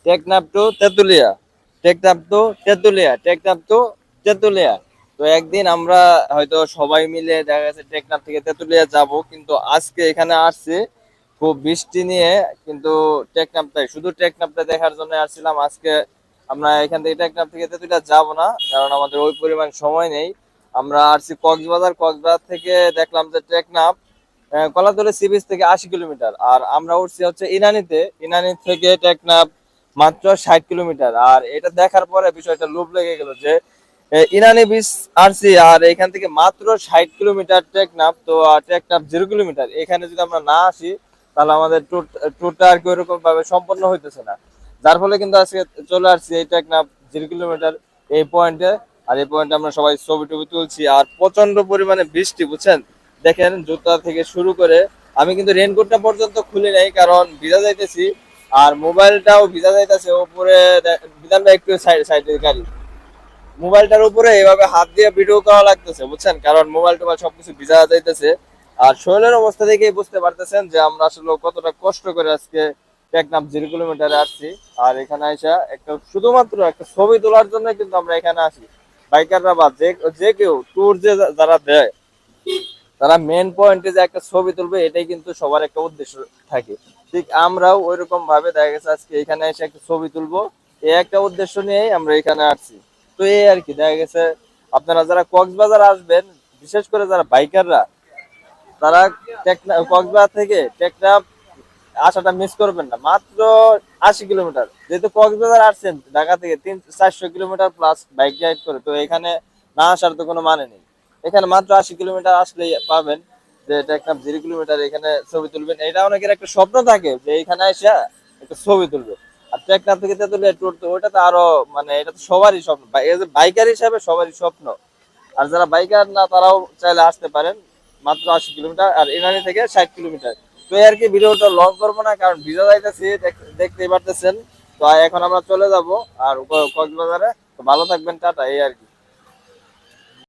Teknaf to Tetulia, Teknaf to Tetulia, Teknaf to Tetulia. তো একদিন আমরা হয়তো সবাই মিলে দেখা গেছে টেকনাফ থেকে তেতুলিয়া যাব, কিন্তু আজকে এখানে আসছি খুব বৃষ্টি নিয়ে, কিন্তু টেকনাফটাই শুধু টেকনাফটা দেখার জন্য আসছিলাম আজকে। আমরা এখান থেকে টেকনাফ থেকে তেতুলিয়া যাব না, কারণ আমাদের ওই পরিমাণ সময় নেই। আমরা আসছি কক্সবাজার, কক্সবাজার থেকে দেখলাম যে টেকনাফ কলাতলি সি বিচ থেকে 80 কিলোমিটার, আর আমরা উঠছি হচ্ছে ইনানিতে। ইনানি থেকে টেকনাফ মাত্র 60 কিলোমিটার। আর এটা দেখার পরে বিষয়টা লোভ লেগে গেল যে ইনানি বিচ আসছি, আর এখান থেকে মাত্র 60 কিলোমিটার টেকনাফ। তো টেকনাফ 0 কিলোমিটার, এখানে যদি আমরা না আসি তাহলে আমাদের ট্যুরটা আর কি ওইরকম ভাবে সম্পন্ন হইতেছে না। যার ফলে কিন্তু আজকে চলে আসছি এই টেকনাফ 0 কিলোমিটার এই পয়েন্টে। আর এই পয়েন্টে আমরা সবাই ছবি টবি তুলছি, আর প্রচন্ড পরিমাণে বৃষ্টি, বুঝছেন। দেখেন জুতা থেকে শুরু করে আমি কিন্তু রেনকোটটা পর্যন্ত খুলে নাই, কারণ ভিজা যাইতেছি। আর মোবাইলটাও ভিজা যাইতেছে উপরে, বিধানটা একটু সাইডে গাড়ি, মোবাইলটার উপরে এভাবে হাত দিয়ে ভিডিও করা লাগতেছে, বুঝছেন, কারণ মোবাইল টোবাইল সবকিছু ভিজা যাইতেছে। আর শরীরের অবস্থা দেখেই বুঝতে পারতেছেন যে আমরা আসলে কতটা কষ্ট করে আজকে টেকনাফ 0 কিলোমিটারে আসছি। আর এখানে আইসা একটা শুধুমাত্র একটা ছবি তোলার জন্য কিন্তু আমরা এখানে আসি। বাইকাররা বা যে যে কেউ ট্যুর যে যারা দেয়, তারা মেন পয়েন্টে যে একটা ছবি তুলবে, এটাই কিন্তু সবার একটা উদ্দেশ্য থাকে। ঠিক আমরাও ওইরকম ভাবে দেখা গেছে আজকে এখানে এসে একটা ছবি তুলবো, এই একটা উদ্দেশ্য নিয়েই আমরা এখানে আসছি। তো এই আর কি, দেখা গেছে আপনারা যারা কক্সবাজার আসবেন, বিশেষ করে যারা বাইকাররা, তারা কক্সবাজার থেকে টেকনাফ আসাটা মিস করবেন না। মাত্র 80 কিলোমিটার, যেহেতু কক্সবাজার আসছেন ঢাকা থেকে 300-400 কিলোমিটার প্লাস বাইক রাইড করে, তো এখানে না আসার তো কোনো মানে নেই। এখানে মাত্র 80 কিলোমিটার আসলেই পাবেন যে টেকনাফ 0 কিলোমিটার, এখানে ছবি তুলবেন। এটা অনেকের একটা স্বপ্ন থাকে যে এখানে এসে একটা ছবি তুলবে। আর টেকনাফ থেকে তেতুলিয়া ট্যুর, তো ওটা তো আরো মানে এটা তো সবারই স্বপ্ন, বাইকার হিসাবে সবারই স্বপ্ন। আর যারা বাইকার না তারাও চাইলে আসতে পারেন। মাত্র 80 কিলোমিটার, আর ইনানি থেকে 60 কিলোমিটার। তো এই আর কি, ভিডিওটা লং করবো না, কারণ ভিজা যাইতেছি দেখতেই পারতেছেন। তো এখন আমরা চলে যাব আর কক্সবাজারে। তো ভালো থাকবেন, টাটা, এই আর কি।